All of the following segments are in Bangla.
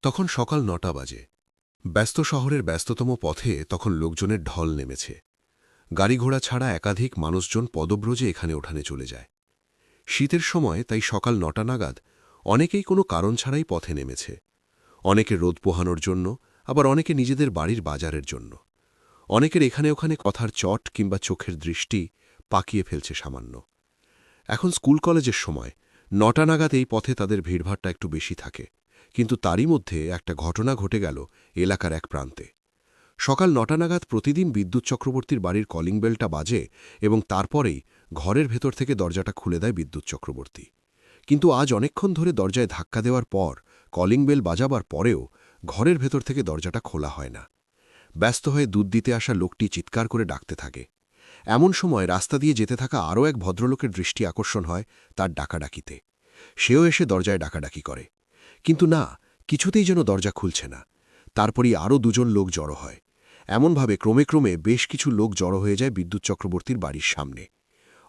তখন সকাল ৯টা বাজে। ব্যস্ত শহরের ব্যস্ততম পথে তখন লোকজনের ঢল নেমেছে। গাড়িঘোড়া ছাড়া একাধিক মানুষজন পদব্রজে এখানে ওঠানে চলে যায়। শীতের সময় তাই সকাল ৯টা নাগাদ অনেকেই কোনো কারণ ছাড়াই পথে নেমেছে। অনেকে রোদ পোহানোর জন্য, আবার অনেকে নিজেদের বাড়ির বাজারের জন্য। অনেকের এখানে ওখানে কথার চট কিংবা চোখের দৃষ্টি পাকিয়ে ফেলছে সামান্য। এখন স্কুল কলেজের সময় ৯টা নাগাদ এই পথে তাদের ভিড়ভাড়টা একটু বেশি থাকে, কিন্তু তারই মধ্যে একটা ঘটনা ঘটে গেল এলাকার এক প্রান্তে। সকাল ৯টা নাগাদ প্রতিদিন বিদ্যুৎ চক্রবর্তীর বাড়ির কলিং বেলটা বাজে এবং তারপরেই ঘরের ভেতর থেকে দরজাটা খুলে দেয় বিদ্যুৎ চক্রবর্তী। কিন্তু আজ অনেকক্ষণ ধরে দরজায় ধাক্কা দেওয়ার পর, কলিং বেল বাজাবার পরেও ঘরের ভেতর থেকে দরজাটা খোলা হয় না। ব্যস্ত হয়ে দুধ দিতে আসা লোকটি চিৎকার করে ডাকতে থাকে। এমন সময় রাস্তা দিয়ে যেতে থাকা আরও এক ভদ্রলোকের দৃষ্টি আকর্ষণ হয় তার ডাকাডাকিতে। সেও এসে দরজায় ডাকাডাকি করে, কিন্তু না, কিছুতেই যেন দরজা খুলছে না। তারপরই আরও দুজন লোক জড়ো হয়। এমনভাবে ক্রমে ক্রমে বেশ কিছু লোক জড়ো হয়ে যায় বিদ্যুৎ চক্রবর্তীর বাড়ির সামনে।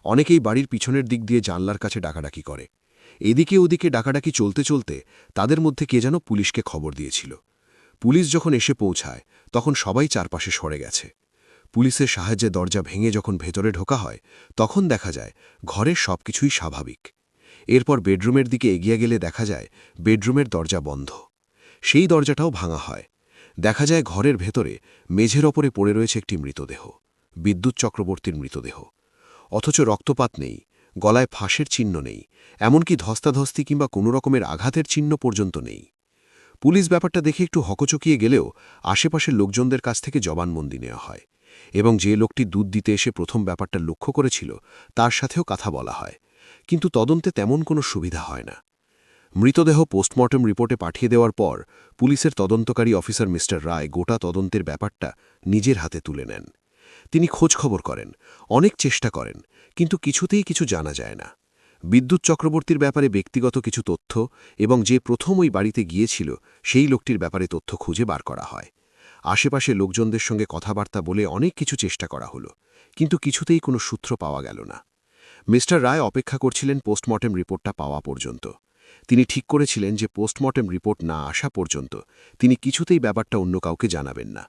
অনেকেই বাড়ির পিছনের দিক দিয়ে জানলার কাছে ডাকাডাকি করে। এদিকে ওদিকে ডাকাডাকি চলতে চলতে তাদের মধ্যে কে যেন পুলিশকে খবর দিয়েছিল। পুলিশ যখন এসে পৌঁছায় তখন সবাই চারপাশে সরে গেছে। পুলিশের সাহায্যে দরজা ভেঙে যখন ভেতরে ঢোকা হয়, তখন দেখা যায় ঘরের সবকিছুই স্বাভাবিক। এরপর বেডরুমের দিকে এগিয়ে গেলে দেখা যায় বেডরুমের দরজা বন্ধ। সেই দরজাটাও ভাঙা হয়। দেখা যায় ঘরের ভেতরে মেঝের ওপরে পড়ে রয়েছে একটি মৃতদেহ, বিদ্যুৎ চক্রবর্তীর মৃতদেহ। অথচ রক্তপাত নেই, গলায় ফাঁসের চিহ্ন নেই, এমনকি ধস্তাধস্তি কিংবা কোনো রকমের আঘাতের চিহ্ন পর্যন্ত নেই। পুলিশ ব্যাপারটা দেখে একটু হকচকিয়ে গেলেও আশেপাশের লোকজনদের কাছ থেকে জবানবন্দি নেওয়া হয় এবং যে লোকটি দুধ দিতে এসে প্রথম ব্যাপারটা লক্ষ্য করেছিল তার সাথেও কথা বলা হয়। কিন্তু তদন্তে তেমন কোনো সুবিধা হয় না। মৃতদেহ পোস্টমর্টেম রিপোর্টে পাঠিয়ে দেওয়ার পর পুলিশের তদন্তকারী অফিসার মিস্টার রায় গোটা তদন্তের ব্যাপারটা নিজের হাতে তুলে নেন। তিনি খোঁজখবর করেন, অনেক চেষ্টা করেন, কিন্তু কিছুতেই কিছু জানা যায় না। বিদ্যুৎ চক্রবর্তীর ব্যাপারে ব্যক্তিগত কিছু তথ্য এবং যে প্রথম ওই বাড়িতে গিয়েছিল সেই লোকটির ব্যাপারে তথ্য খুঁজে বার করা হয়। আশেপাশে লোকজনদের সঙ্গে কথাবার্তা বলে অনেক কিছু চেষ্টা করা হলো, কিন্তু কিছুতেই কোনো সূত্র পাওয়া গেল না। মিস্টার রায় অপেক্ষা করছিলেন পোস্টমর্টেম রিপোর্টটা পাওয়া পর্যন্ত। তিনি ঠিক করেছিলেন যে পোস্টমর্টেম রিপোর্ট না আসা পর্যন্ত তিনি কিছুতেই ব্যাপারটা অন্য কাউকে জানাবেন না।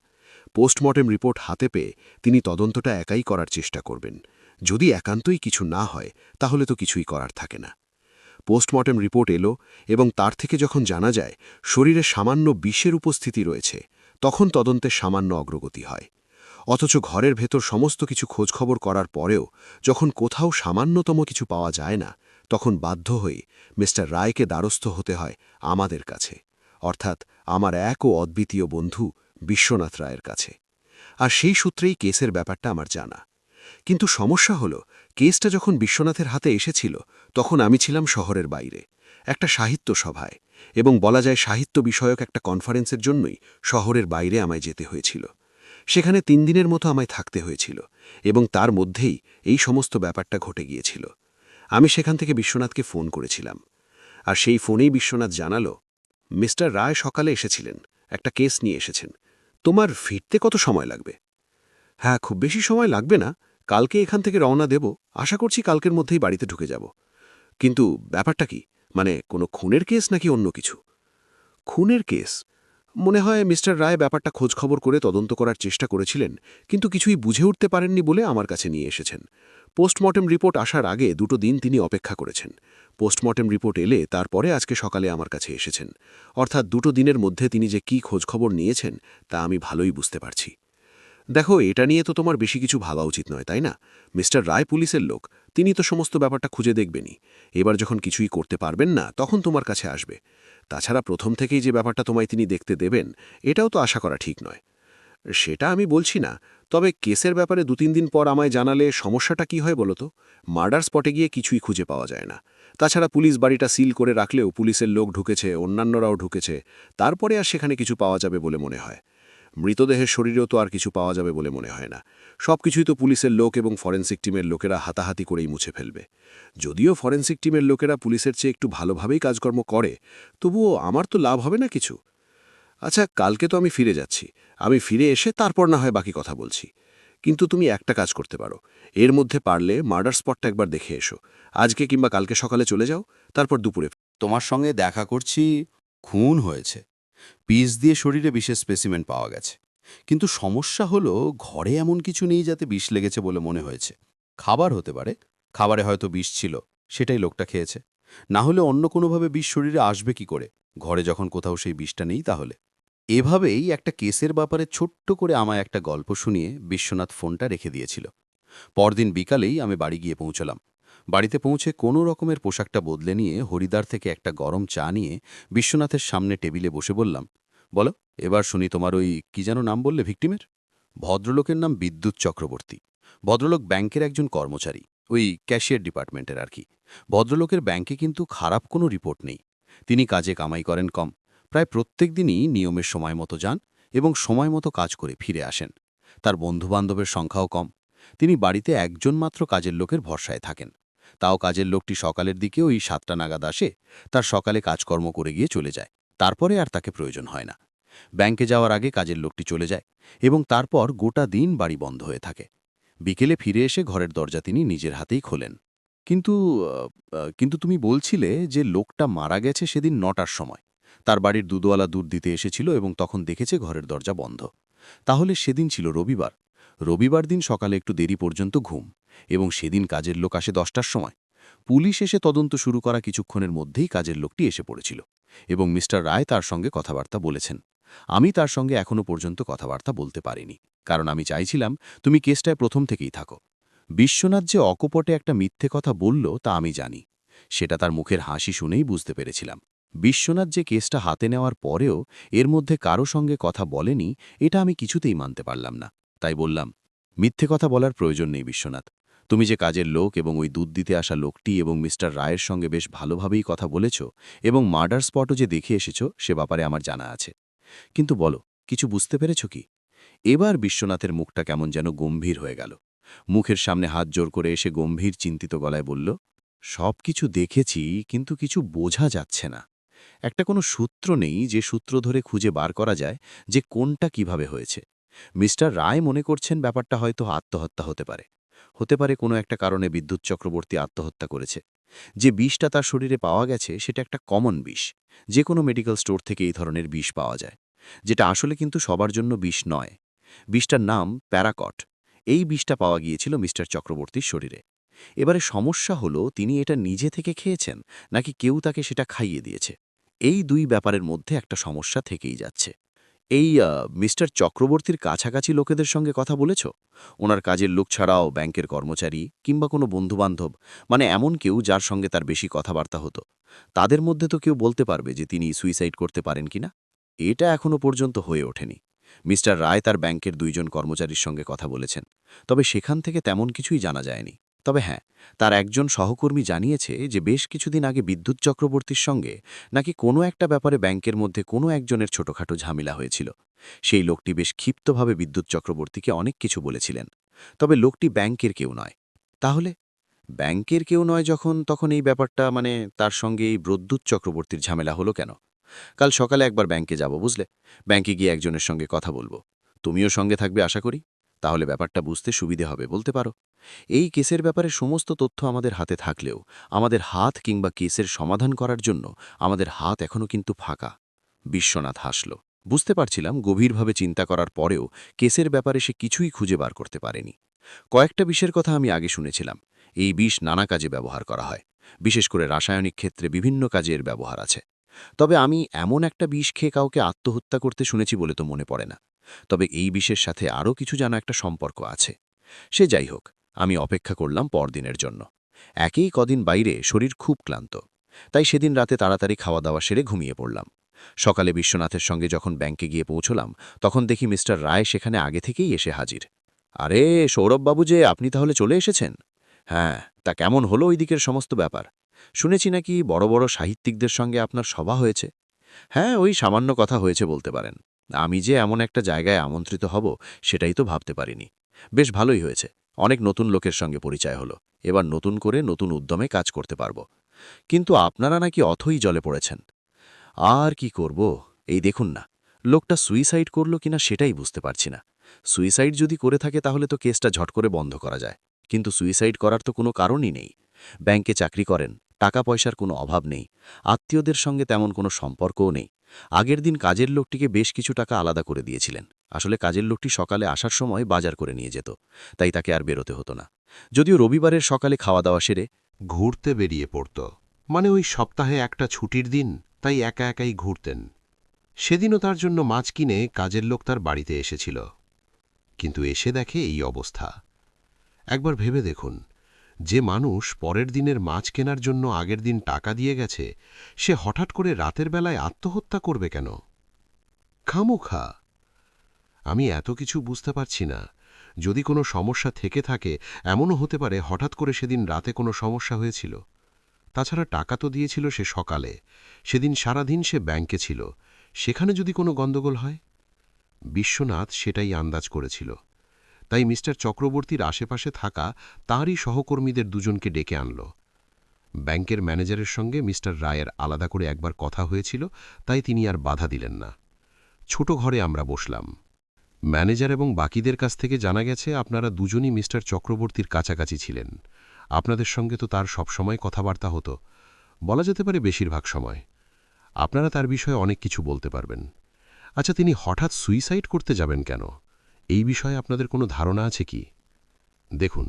পোস্টমর্টেম রিপোর্ট হাতে পেয়ে তিনি তদন্তটা একাই করার চেষ্টা করবেন। যদি একান্তই কিছু না হয় তাহলে তো কিছুই করার থাকে না। পোস্টমর্টেম রিপোর্ট এলো এবং তার থেকে যখন জানা যায় শরীরে সামান্য বিষের উপস্থিতি রয়েছে, তখন তদন্তের সামান্য অগ্রগতি হয়। অথচ ঘরের ভেতর সমস্ত কিছু খোঁজখবর করার পরেও যখন কোথাও সামান্যতম কিছু পাওয়া যায় না, তখন বাধ্য হয়ে মিস্টার রায়কে দ্বারস্থ হতে হয় আমাদের কাছে, অর্থাৎ আমার এক ও অদ্বিতীয় বন্ধু বিশ্বনাথ রায়ের কাছে। আর সেই সূত্রেই কেসের ব্যাপারটা আমার জানা। কিন্তু সমস্যা হলো, কেসটা যখন বিশ্বনাথের হাতে এসেছিল তখন আমি ছিলাম শহরের বাইরে, একটা সাহিত্য সভায়, এবং বলা যায় সাহিত্য বিষয়ক একটা কনফারেন্সের জন্যই শহরের বাইরে আমায় যেতে হয়েছিল। সেখানে ৩ দিনের মতো আমায় থাকতে হয়েছিল এবং তার মধ্যেই এই সমস্ত ব্যাপারটা ঘটে গিয়েছিল। আমি সেখান থেকে বিশ্বনাথকে ফোন করেছিলাম, আর সেই ফোনেই বিশ্বনাথ জানালো, মিস্টার রায় সকালে এসেছিলেন, একটা কেস নিয়ে এসেছেন। তোমার ফিরতে কত সময় লাগবে? হ্যাঁ, খুব বেশি সময় লাগবে না, কালকে এখান থেকে রওনা দেব, আশা করছি কালকের মধ্যেই বাড়িতে ঢুকে যাব। কিন্তু ব্যাপারটা কি, মানে কোনো খুনের কেস নাকি অন্য কিছু? খুনের কেস? মনে হয় মিস্টার রায় ব্যাপারটা খোঁজখবর করে তদন্ত করার চেষ্টা করেছিলেন, কিন্তু কিছুই বুঝে উঠতে পারেননি বলে আমার কাছে নিয়ে এসেছেন। পোস্টমর্টেম রিপোর্ট আসার আগে ২টো দিন তিনি অপেক্ষা করেছেন। পোস্টমর্টেম রিপোর্ট এলে তারপরে আজকে সকালে আমার কাছে এসেছেন। অর্থাৎ ২টো দিনের মধ্যে তিনি যে কী খোঁজখবর নিয়েছেন তা আমি ভালোই বুঝতে পারছি। দেখো, এটা নিয়ে তো তোমার বেশি কিছু ভাবা উচিত নয়, তাই না? মিস্টার রায় পুলিশের লোক, তিনি তো সমস্ত ব্যাপারটা খুঁজে দেখবেনই। এবার যখন কিছুই করতে পারবেন না তখন তোমার কাছে আসবে। তাছাড়া প্রথম থেকেই যে ব্যাপারটা তোমায় তিনি দেখতে দেবেন, এটাও তো আশা করা ঠিক নয়। সেটা আমি বলছি না, তবে কেসের ব্যাপারে ২-৩ দিন পর আমায় জানালে সমস্যাটা কি হয় বলো তো? মার্ডার স্পটে গিয়ে কিছুই খুঁজে পাওয়া যায় না। তাছাড়া পুলিশ বাড়িটা সিল করে রাখলেও পুলিশের লোক ঢুকেছে, অন্যান্যরাও ঢুকেছে, তারপরে আর সেখানে কিছু পাওয়া যাবে বলে মনে হয়? মৃতদেহের শরীরেও তো আর কিছু পাওয়া যাবে বলে মনে হয় না। সবকিছুই তো পুলিশের লোক এবং ফরেনসিক টিমের লোকেরা হাতাহাতি করেই মুছে ফেলবে। যদিও ফরেনসিক টিমের লোকেরা পুলিশের চেয়ে একটু ভালোভাবেই কাজকর্ম করে, তবুও আমার তো লাভ হবে না কিছু। আচ্ছা, কালকে তো আমি ফিরে যাচ্ছি, আমি ফিরে এসে তারপর না হয় বাকি কথা বলছি। কিন্তু তুমি একটা কাজ করতে পারো, এর মধ্যে পারলে মার্ডার স্পটটা একবার দেখে এসো। আজকে কিংবা কালকে সকালে চলে যাও, তারপর দুপুরে। তোমার সঙ্গে দেখা করছি, খুন হয়েছে। পিস দিয়ে শরীরে বিষের স্পেসিমেন পাওয়া গেছে, কিন্তু সমস্যা হলো ঘরে এমন কিছু নেই যাতে বিষ লেগেছে বলে মনে হয়েছে। খাবার হতে পারে, খাবারে হয়তো বিষ ছিল, সেটাই লোকটা খেয়েছে। না হলে অন্য কোনোভাবে বিষ শরীরে আসবে কি করে, ঘরে যখন কোথাও সেই বিষটা নেই তাহলে? এভাবেই একটা কেসের ব্যাপারে ছোট্ট করে আমায় একটা গল্প শুনিয়ে বিশ্বনাথ ফোনটা রেখে দিয়েছিল। পরদিন বিকালেই আমি বাড়ি গিয়ে পৌঁছলাম। বাড়িতে পৌঁছে কোনো রকমের পোশাকটা বদলে নিয়ে হরিদ্বার থেকে একটা গরম চা নিয়ে বিশ্বনাথের সামনে টেবিলে বসে বললাম, বলো, এবার শুনি তোমার ওই কি যেন নাম বললে ভিকটিমের? ভদ্রলোকের নাম বিদ্যুৎ চক্রবর্তী। ভদ্রলোক ব্যাংকের একজন কর্মচারী, ওই ক্যাশিয়ার ডিপার্টমেন্টের আর কি। ভদ্রলোকের ব্যাংকে কিন্তু খারাপ কোনো রিপোর্ট নেই। তিনি কাজে কামাই করেন কম, প্রায় প্রত্যেক দিনই নিয়মের সময় মতো যান এবং সময় মতো কাজ করে ফিরে আসেন। তার বন্ধুবান্ধবের সংখ্যাও কম। তিনি বাড়িতে একজন মাত্র কাজের লোকের ভরসায় থাকেন। তাও কাজের লোকটি সকালের দিকে ওই 7টা নাগাদ আসে, তার সকালে কাজকর্ম করে গিয়ে চলে যায়। তারপরে আর তাকে প্রয়োজন হয় না। ব্যাংকে যাওয়ার আগে কাজের লোকটি চলে যায় এবং তারপর গোটা দিন বাড়ি বন্ধ হয়ে থাকে। বিকেলে ফিরে এসে ঘরের দরজা তিনি নিজের হাতেই খোলেন। কিন্তু কিন্তু তুমি বলছিলে যে লোকটা মারা গেছে সেদিন 9টার সময়। তার বাড়ির দুধওয়ালা দুধ দিতে এসেছিল এবং তখন দেখেছে ঘরের দরজা বন্ধ। তাহলে সেদিন ছিল রবিবার। রবিবার দিন সকালে একটু দেরি পর্যন্ত ঘুম, এবং সেদিন কাজের লোক আসে 10টার সময়। পুলিশ এসে তদন্ত শুরু করা কিছুক্ষণের মধ্যেই কাজের লোকটি এসে পড়েছিল এবং মিস্টার রায় তার সঙ্গে কথাবার্তা বলেছেন। আমি তার সঙ্গে এখনো পর্যন্ত কথাবার্তা বলতে পারিনি, কারণ আমি চাইছিলাম তুমি কেসটায় প্রথম থেকেই থাকো। বিশ্বনাথ যে অকপটে একটা মিথ্যে কথা বলল তা আমি জানি। সেটা তার মুখের হাসি শুনেই বুঝতে পেরেছিলাম। বিশ্বনাথ যে কেসটা হাতে নেওয়ার পরেও এর মধ্যে কারো সঙ্গে কথা বলেনি, এটা আমি কিছুতেই মানতে পারলাম না। তাই বললাম, মিথ্যে কথা বলার প্রয়োজন নেই বিশ্বনাথ। তুমি যে কাজের লোক এবং ওই দুধ দিতে আসা লোকটি এবং মিস্টার রায়ের সঙ্গে বেশ ভালোভাবেই কথা বলেছ এবং মার্ডার স্পটও যে দেখে এসেছ সে ব্যাপারে আমার জানা আছে। কিন্তু বলো, কিছু বুঝতে পেরেছ কি? এবার বিশ্বনাথের মুখটা কেমন যেন গম্ভীর হয়ে গেল। মুখের সামনে হাত জোর করে এসে গম্ভীর চিন্তিত গলায় বলল, সব কিছু দেখেছি, কিন্তু কিছু বোঝা যাচ্ছে না। একটা কোনো সূত্র নেই যে সূত্র ধরে খুঁজে বার করা যায় যে কোনটা কিভাবে হয়েছে। মিস্টার রায় মনে করছেন ব্যাপারটা হয়তো আত্মহত্যা হতে পারে। হতে পারে কোনো একটা কারণে বিদ্যুৎ চক্রবর্তী আত্মহত্যা করেছে। যে বিষটা তার শরীরে পাওয়া গেছে সেটা একটা কমন বিষ। যে কোনো মেডিকেল স্টোর থেকে এই ধরনের বিষ পাওয়া যায়, যেটা আসলে কিন্তু সবার জন্য বিষ নয়। বিষটার নাম প্যারাকট। এই বিষটা পাওয়া গিয়েছিল মিস্টার চক্রবর্তীর শরীরে। এবারে সমস্যা হলো তিনি এটা নিজে থেকে খেয়েছেন নাকি কেউ তাকে সেটা খাইয়ে দিয়েছে। এই দুই ব্যাপারের মধ্যে একটা সমস্যা থেকেই যাচ্ছে। এই মিস্টার চক্রবর্তীর কাছাকাছি লোকেদের সঙ্গে কথা বলেছ? ওনার কাজের লোক ছাড়াও ব্যাংকের কর্মচারী কিংবা কোনো বন্ধুবান্ধব, মানে এমন কেউ যার সঙ্গে তার বেশি কথাবার্তা হতো? তাদের মধ্যে তো কেউ বলতে পারবে যে তিনি সুইসাইড করতে পারেন কিনা? এটা এখনো পর্যন্ত হয়ে ওঠেনি। মিস্টার রায় তার ব্যাংকের 2জন কর্মচারীর সঙ্গে কথা বলেছেন, তবে সেখান থেকে তেমন কিছুই জানা যায়নি। তবে হ্যাঁ, তার একজন সহকর্মী জানিয়েছে যে বেশ কিছুদিন আগে বিদ্যুৎ চক্রবর্তীর সঙ্গে নাকি কোনো একটা ব্যাপারে ব্যাংকের মধ্যে কোনো একজনের ছোটখাটো ঝামেলা হয়েছিল। সেই লোকটি বেশ ক্ষিপ্তভাবে বিদ্যুৎ চক্রবর্তীকে অনেক কিছু বলেছিলেন। তবে লোকটি ব্যাংকের কেউ নয়। তাহলে ব্যাংকের কেউ নয় যখন, তখন এই ব্যাপারটা মানে তার সঙ্গে এই বিদ্যুৎ চক্রবর্তীর ঝামেলা হলো কেন? কাল সকালে একবার ব্যাংকে যাব, বুঝলে? ব্যাংকে গিয়ে একজনের সঙ্গে কথা বলবো। তুমিও সঙ্গে থাকবে আশা করি। তাহলে ব্যাপারটা বুঝতে সুবিধে হবে, বলতে পারো। এই কেসের ব্যাপারে সমস্ত তথ্য আমাদের হাতে থাকলেও আমাদের হাত কিংবা কেসের সমাধান করার জন্য আমাদের হাত এখনও কিন্তু ফাঁকা। বিশ্বনাথ হাসল। বুঝতে পারছিলাম গভীরভাবে চিন্তা করার পরেও কেসের ব্যাপারে সে কিছুই খুঁজে বার করতে পারেনি। কয়েকটা বিষের কথা আমি আগে শুনেছিলাম। এই বিষ নানা কাজে ব্যবহার করা হয়, বিশেষ করে রাসায়নিক ক্ষেত্রে বিভিন্ন কাজে এর ব্যবহার আছে। তবে আমি এমন একটা বিষ খেয়ে কাউকে আত্মহত্যা করতে শুনেছি বলে তো মনে পড়ে না। তবে এই বিষের সাথে আরও কিছু যেন একটা সম্পর্ক আছে। সে যাই হোক, আমি অপেক্ষা করলাম পরদিনের জন্য। একেই কদিন বাইরে শরীর খুব ক্লান্ত, তাই সেদিন রাতে তাড়াতাড়ি খাওয়া দাওয়া সেরে ঘুমিয়ে পড়লাম। সকালে বিশ্বনাথের সঙ্গে যখন ব্যাংকে গিয়ে পৌঁছলাম তখন দেখি মিস্টার রায় সেখানে আগে থেকেই এসে হাজির। আরে সৌরভবাবু, যে আপনি তাহলে চলে এসেছেন? হ্যাঁ, তা কেমন হলো ওই দিকের সমস্ত ব্যাপার? শুনেছি নাকি বড় বড় সাহিত্যিকদের সঙ্গে আপনার সভা হয়েছে। হ্যাঁ, ওই সামান্য কথা হয়েছে বলতে পারেন। আমি যে এমন একটা জায়গায় আমন্ত্রিত হব সেটাই তো ভাবতে পারিনি। বেশ ভালোই হয়েছে, অনেক নতুন লোকের সঙ্গে পরিচয় হলো। এবার নতুন করে নতুন উদ্যমে কাজ করতে পারব। কিন্তু আপনারা নাকি অথই জলে পড়েছেন। আর কি করব, এই দেখুন না, লোকটা সুইসাইড করল কিনা সেটাই বুঝতে পারছি না। সুইসাইড যদি করে থাকে তাহলে তো কেসটা ঝট করে বন্ধ করা যায়, কিন্তু সুইসাইড করার তো কোনো কারণই নেই। ব্যাংকে চাকরি করেন, টাকা পয়সার কোনো অভাব নেই, আত্মীয়দের সঙ্গে তেমন কোনো সম্পর্কও নেই। আগের দিন কাজের লোকটিকে বেশ কিছু টাকা আলাদা করে দিয়েছিলেন। আসলে কাজের লোকটি সকালে আসার সময় বাজার করে নিয়ে যেত, তাই তাকে আর বেরোতে হতো না। যদিও রবিবারের সকালে খাওয়া দাওয়া সেরে ঘুরতে বেরিয়ে পড়ত, মানে ওই সপ্তাহে একটা ছুটির দিন, তাই একা একাই ঘুরতেন। সেদিনও তার জন্য মাছ কিনে কাজের লোক তার বাড়িতে এসেছিল, কিন্তু এসে দেখে এই অবস্থা। একবার ভেবে দেখুন, যে মানুষ পরের দিনের মাছ কেনার জন্য আগের দিন টাকা দিয়ে গেছে, সে হঠাৎ করে রাতের বেলায় আত্মহত্যা করবে কেন? খামোখা। আমি এত কিছু বুঝতে পারছি না। যদি কোনো সমস্যা থেকে থাকে, এমনও হতে পারে হঠাৎ করে সেদিন রাতে কোনো সমস্যা হয়েছিল। তাছাড়া টাকা তো দিয়েছিল সে সকালে, সেদিন সারাদিন সে ব্যাংকে ছিল, সেখানে যদি কোনো গণ্ডগোল হয়। বিশ্বনাথ সেটাই আন্দাজ করেছিল, তাই মিস্টার চক্রবর্তীর আশেপাশে থাকা তাঁরই সহকর্মীদের দুজনকে ডেকে আনল। ব্যাংকের ম্যানেজারের সঙ্গে মিস্টার রায়ের আলাদা করে একবার কথা হয়েছিল, তাই তিনি আর বাধা দিলেন না। ছোট ঘরে আমরা বসলাম। ম্যানেজার এবং বাকিদের কাছ থেকে জানা গেছে আপনারা দুজনই মিস্টার চক্রবর্তীর কাছাকাছি ছিলেন। আপনাদের সঙ্গে তো তার সবসময় কথাবার্তা হতো, বলা যেতে পারে বেশিরভাগ সময়। আপনারা তার বিষয়ে অনেক কিছু বলতে পারবেন। আচ্ছা, তিনি হঠাৎ সুইসাইড করতে যাবেন কেন? এই বিষয়ে আপনাদের কোনো ধারণা আছে কি? দেখুন,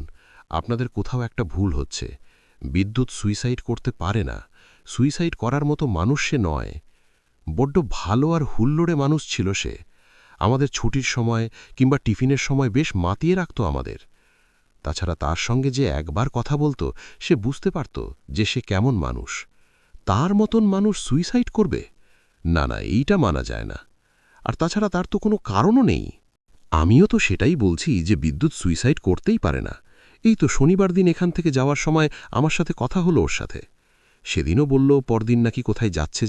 আপনাদের কোথাও একটা ভুল হচ্ছে। বিদ্যুৎ সুইসাইড করতে পারে না। সুইসাইড করার মতো মানুষ সে নয়। বড্ড ভালো আর হুল্লোড়ে মানুষ ছিল সে। আমাদের ছুটির সময় কিংবা টিফিনের সময় বেশ মাতিয়ে রাখত আমাদের। তাছাড়া তার সঙ্গে যে একবার কথা বলতো, সে বুঝতে পারত যে সে কেমন মানুষ। তার মতন মানুষ সুইসাইড করবে? না না, এইটা মানা যায় না। আর তাছাড়া তার তো কোনো কারণও নেই। আমিও তো সেটাই বলছি যে বিদ্যুৎ সুইসাইড করতেই পারে না। এই তো শনিবার দিন এখান থেকে যাওয়ার সময় আমার সাথে কথা হলো ওর সাথে। সেদিনও বলল পরদিন নাকি কোথায় যাচ্ছে,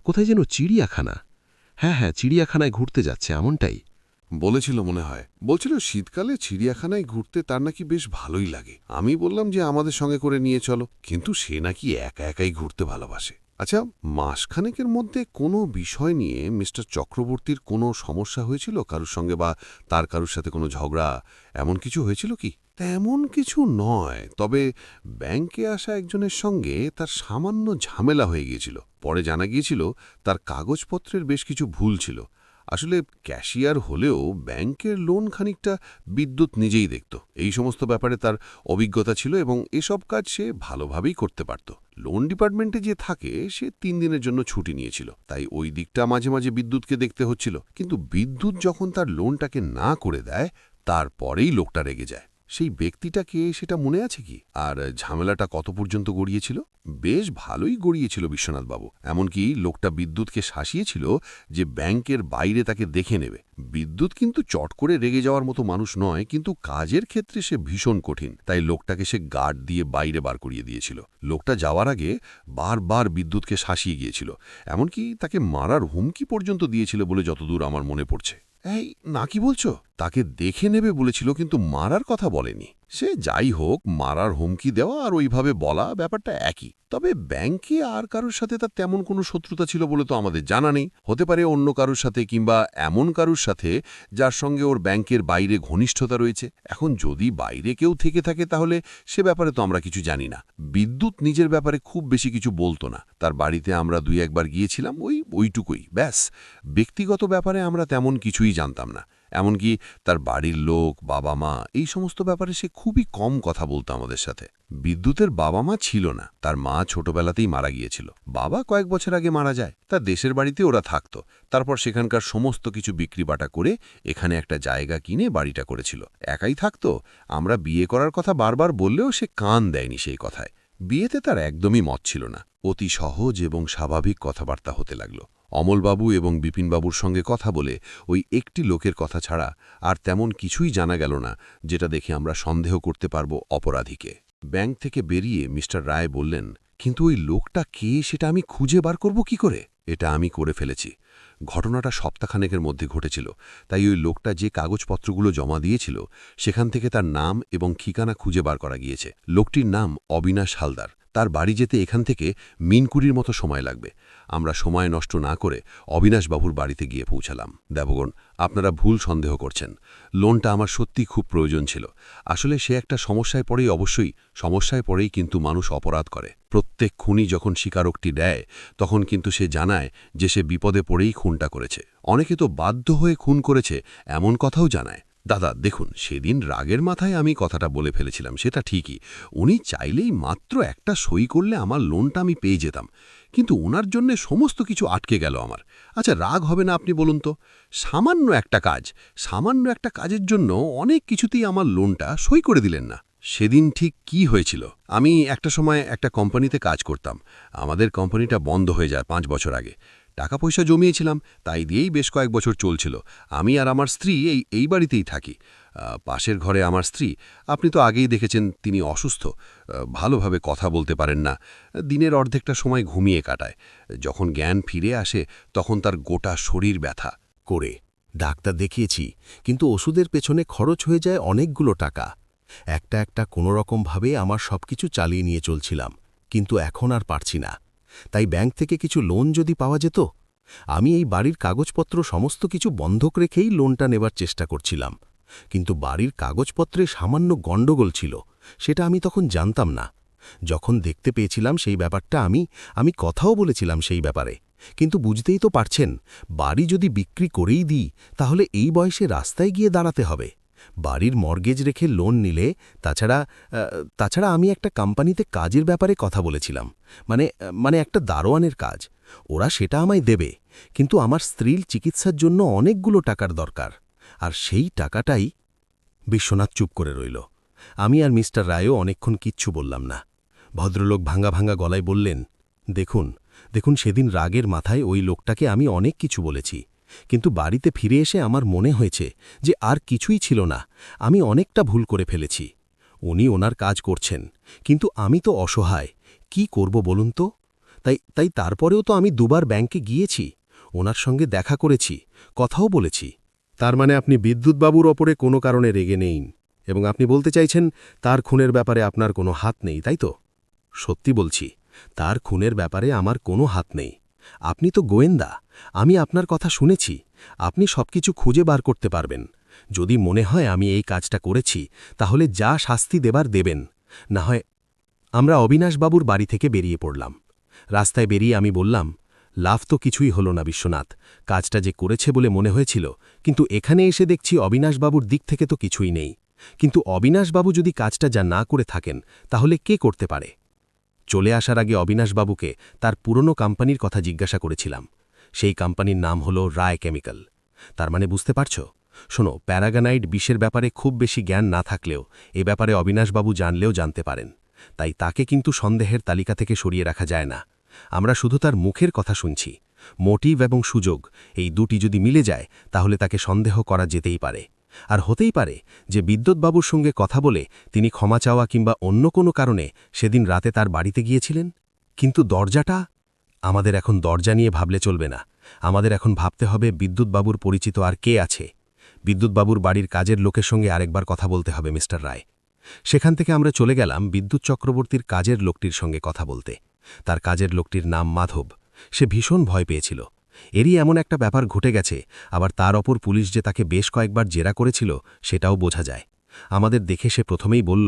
কোথায় যেন চিড়িয়াখানা। হ্যাঁ, চিড়িয়াখানায় ঘুরতে যাচ্ছে, এমনটাই বলেছিল মনে হয়। বলছিল শীতকালে চিড়িয়াখানায় ঘুরতে তার নাকি বেশ ভালোই লাগে। আমি বললাম যে আমাদের সঙ্গে করে নিয়ে চলো, কিন্তু সে নাকি একা একাই ঘুরতে ভালোবাসে। আচ্ছা, মাসখানেকের মধ্যে কোনো বিষয় নিয়ে মিস্টার চক্রবর্তীর কোনো সমস্যা হয়েছিল কারুর সঙ্গে, বা তার কারুর সাথে কোনো ঝগড়া এমন কিছু হয়েছিল কি? তেমন কিছু নয়, তবে ব্যাংকে আসা একজনের সঙ্গে তার সামান্য ঝামেলা হয়ে গিয়েছিল। পরে জানা গিয়েছিল তার কাগজপত্রের বেশ কিছু ভুল ছিল। আসলে ক্যাশিয়ার হলেও ব্যাংকের লোন খানিকটা বিদ্যুৎ নিজেই দেখত। এই সমস্ত ব্যাপারে তার অভিজ্ঞতা ছিল এবং এসব কাজ সে ভালোভাবেই করতে পারত। লোন ডিপার্টমেন্টে যে থাকে সে 3 দিনের জন্য ছুটি নিয়েছিল, তাই ওই দিকটা মাঝে মাঝে বিদ্যুৎকে দেখতে হচ্ছিল। কিন্তু বিদ্যুৎ যখন তার লোনটাকে না করে দেয়, তারপরেই লোকটা রেগে যায়। সেই ব্যক্তিটাকে সেটা মনে আছে কি? আর ঝামেলাটা কত পর্যন্ত গড়িয়েছিল? বেশ ভালোই গড়িয়েছিল বিশ্বনাথবাবু। এমনকি লোকটা বিদ্যুৎকে শাসিয়েছিল যে ব্যাংকের বাইরে তাকে দেখে নেবে। বিদ্যুৎ কিন্তু চট করে রেগে যাওয়ার মতো মানুষ নয়, কিন্তু কাজের ক্ষেত্রে সে ভীষণ কঠিন, তাই লোকটাকে সে গার্ড দিয়ে বাইরে বার করিয়ে দিয়েছিল। লোকটা যাওয়ার আগে বারবার বিদ্যুৎকে শাসিয়ে গিয়েছিল, এমনকি তাকে মারার হুমকি পর্যন্ত দিয়েছিল বলে যতদূর আমার মনে পড়ছে। এই না, কি বলছো? তাকে দেখে নেবে বলেছিল, কিন্তু মারার কথা বলেনি। সে যাই হোক, মারার হুমকি দেওয়া আর ওইভাবে বলা ব্যাপারটা একই। তবে ব্যাংকে আর কারোর সাথে তার তেমন কোনো শত্রুতা ছিল বলে তো আমাদের জানা নেই। হতে পারে অন্য কারোর সাথে, কিংবা এমন কারোর সাথে যার সঙ্গে ওর ব্যাংকের বাইরে ঘনিষ্ঠতা রয়েছে। এখন যদি বাইরে কেউ থেকে থাকে তাহলে সে ব্যাপারে তো আমরা কিছু জানি না। বিদ্যুৎ নিজের ব্যাপারে খুব বেশি কিছু বলতো না। তার বাড়িতে আমরা 2-1 বার গিয়েছিলাম, ওইটুকুই ব্যাস। ব্যক্তিগত ব্যাপারে আমরা তেমন কিছুই জানতাম না। এমনকি তার বাড়ির লোক, বাবা মা, এই সমস্ত ব্যাপারে সে খুবই কম কথা বলতো আমাদের সাথে। বিদ্যুতের বাবা মা ছিল না, তার মা ছোটবেলাতেই মারা গিয়েছিল। বাবা কয়েক বছর আগে মারা যায়। তার দেশের বাড়িতে ওরা থাকত। তারপর সেখানকার সমস্ত কিছু বিক্রিবাটা করে এখানে একটা জায়গা কিনে বাড়িটা করেছিল। একাই থাকত। আমরা বিয়ে করার কথা বারবার বললেও সে কান দেয়নি সেই কথায়। বিয়েতে তার একদমই মত ছিল না। অতি সহজ এবং স্বাভাবিক কথাবার্তা হতে লাগল। অমলবাবু এবং বিপিনবাবুর সঙ্গে কথা বলে ওই একটি লোকের কথা ছাড়া আর তেমন কিছুই জানা গেল না, যেটা দেখে আমরা সন্দেহ করতে পারব অপরাধীকে। ব্যাংক থেকে বেরিয়ে মিস্টার রায় বললেন, কিন্তু ওই লোকটা কে সেটা আমি খুঁজে বার করব কি করে? এটা আমি করে ফেলেছি। ঘটনাটা সপ্তাহখানেকের মধ্যে ঘটেছিল, তাই ওই লোকটা যে কাগজপত্রগুলো জমা দিয়েছিল সেখান থেকে তার নাম এবং ঠিকানা খুঁজে বার করা গিয়েছে। লোকটির নাম অবিনাশ হালদার। তার বাড়ি যেতে এখান থেকে মিনকুড়ির মতো সময় লাগবে। আমরা সময় নষ্ট না করে অবিনাশবাবুর বাড়িতে গিয়ে পৌঁছালাম। দেবগণ, আপনারা ভুল সন্দেহ করছেন। লোনটা আমার সত্যি খুব প্রয়োজন ছিল। আসলে সে একটা সমস্যায় পড়েই, অবশ্যই সমস্যায় পড়েই কিন্তু মানুষ অপরাধ করে। প্রত্যেক খুনি যখন স্বীকারোক্তি দেয় তখন কিন্তু সে জানায় যে সে বিপদে পড়েই খুনটা করেছে। অনেকে তো বাধ্য হয়ে খুন করেছে এমন কথাও জানায়। দাদা দেখুন, সেদিন রাগের মাথায় আমি কথাটা বলে ফেলেছিলাম, সেটা ঠিকই। উনি চাইলেই মাত্র একটা সই করলে আমার লোনটা আমি পেয়ে যেতাম, কিন্তু ওনার জন্যে সমস্ত কিছু আটকে গেল আমার। আচ্ছা, রাগ হবে না আপনি বলুন তো? সামান্য একটা কাজের জন্য অনেক কিছুতেই আমার লোনটা সই করে দিলেন না। সেদিন ঠিক কি হয়েছিল? আমি একটা সময় একটা কোম্পানিতে কাজ করতাম। আমাদের কোম্পানিটা বন্ধ হয়ে যায় 5 বছর আগে। টাকা পয়সা জমিয়েছিলাম, তাই দিয়েই বেশ কয়েক বছর চলছিল। আমি আর আমার স্ত্রী এই বাড়িতেই থাকি। পাশের ঘরে আমার স্ত্রী, আপনি তো আগেই দেখেছেন, তিনি অসুস্থ, ভালোভাবে কথা বলতে পারেন না, দিনের অর্ধেকটা সময় ঘুমিয়ে কাটায়। যখন জ্ঞান ফিরে আসে তখন তার গোটা শরীর ব্যথা করে ডাক্তার দেখিয়েছি, কিন্তু ওষুধের পেছনে খরচ হয়ে যায় অনেকগুলো টাকা। একটা কোনোরকমভাবে আমার সবকিছু চালিয়ে নিয়ে চলছিলাম, কিন্তু এখন আর পারছি না। তাই ব্যাংক থেকে কিছু লোন যদি পাওয়া যেত। আমি এই বাড়ির কাগজপত্র সমস্ত কিছু বন্ধক রেখেই লোনটা নেবার চেষ্টা করছিলাম, কিন্তু বাড়ির কাগজপত্রে সামান্য গণ্ডগোল ছিল, সেটা আমি তখন জানতাম না। যখন দেখতে পেয়েছিলাম সেই ব্যাপারটা, আমি কথাও বলেছিলাম সেই ব্যাপারে। কিন্তু বুঝতেই তো পারছেন, বাড়ি যদি বিক্রি করেই দিই তাহলে এই বয়সে রাস্তায় গিয়ে দাঁড়াতে হবে। বাড়ির মর্গেজ রেখে লোন নিলে, তাছাড়া আমি একটা কোম্পানিতে কাজের ব্যাপারে কথা বলেছিলাম, মানে একটা দারোয়ানের কাজ। ওরা সেটা আমায় দেবে, কিন্তু আমার স্ত্রীর চিকিৎসার জন্য অনেকগুলো টাকার দরকার, আর সেই টাকাটাই। বিশ্বনাথ চুপ করে রইল। আমি আর মিস্টার রায়ও অনেকক্ষণ কিচ্ছু বললাম না। ভদ্রলোক ভাঙা ভাঙা গলায় বললেন, দেখুন সেদিন রাগের মাথায় ওই লোকটাকে আমি অনেক কিছু বলেছি, কিন্তু বাড়িতে ফিরে এসে আমার মনে হয়েছে যে আর কিছুই ছিল না, আমি অনেকটা ভুল করে ফেলেছি। উনি ওনার কাজ করছেন, কিন্তু আমি তো অসহায়, কি করব বলুন তো? তাই তারপরেও তো আমি দুবার ব্যাংকে গিয়েছি, ওনার সঙ্গে দেখা করেছি, কথাও বলেছি। তার মানে আপনি বিদ্যুৎবাবুর ওপরে কোনো কারণে রেগে নেই, এবং আপনি বলতে চাইছেন তার খুনের ব্যাপারে আপনার কোনো হাত নেই, তাই তো? সত্যি বলছি, তার খুনের ব্যাপারে আমার কোনো হাত নেই। আপনি তো গোয়েন্দা, আমি আপনার কথা শুনেছি, আপনি সবকিছু খুঁজে বার করতে পারবেন। যদি মনে হয় আমি এই কাজটা করেছি, তাহলে যা শাস্তি দেবার দেবেন, না হয়। আমরা অবিনাশবাবুর বাড়ি থেকে বেরিয়ে পড়লাম। রাস্তায় বেরিয়ে আমি বললাম, লাভ তো কিছুই হলো না বিশ্বনাথ, কাজটা যে করেছে বলে মনে হয়েছিল, কিন্তু এখানে এসে দেখছি অবিনাশবাবুর দিক থেকে তো কিছুই নেই। কিন্তু অবিনাশবাবু যদি কাজটা যা না করে থাকেন, তাহলে কে করতে পারে? চলে আসার আগে অবিনাশবাবুকে তার পুরনো কোম্পানির কথা জিজ্ঞাসা করেছিলাম। সেই কোম্পানির নাম হলো রায় কেমিক্যাল। তার মানে বুঝতে পারছ? শোনো, প্যারাগানাইড বিষের ব্যাপারে খুব বেশি জ্ঞান না থাকলেও এ ব্যাপারে অবিনাশবাবু জানলেও জানতে পারেন, তাই তাকে কিন্তু সন্দেহের তালিকা থেকে সরিয়ে রাখা যায় না। আমরা শুধু তার মুখের কথা শুনছি। মোটিভ এবং সুযোগ, এই দুটি যদি মিলে যায় তাহলে তাকে সন্দেহ করা যেতেই পারে। আর হতেই পারে যে বিদ্যুৎবাবুর সঙ্গে কথা বলে তিনি ক্ষমা চাওয়া কিংবা অন্য কোনো কারণে সেদিন রাতে তার বাড়িতে গিয়েছিলেন। কিন্তু দরজাটা, আমাদের এখন দরজা নিয়ে ভাবলে চলবে না। আমাদের এখন ভাবতে হবে বিদ্যুৎবাবুর পরিচিত আর কে আছে। বিদ্যুৎবাবুর বাড়ির কাজের লোকের সঙ্গে আরেকবার কথা বলতে হবে মিস্টার রায়। সেখান থেকে আমরা চলে গেলাম বিদ্যুৎ চক্রবর্তীর কাজের লোকটির সঙ্গে কথা বলতে। তার কাজের লোকটির নাম মাধব। সে ভীষণ ভয় পেয়েছিল। এরই এমন একটা ব্যাপার ঘটে গেছে, আবার তার ওপর পুলিশ যে তাকে বেশ কয়েকবার জেরা করেছিল সেটাও বোঝা যায়। আমাদের দেখে সে প্রথমেই বলল,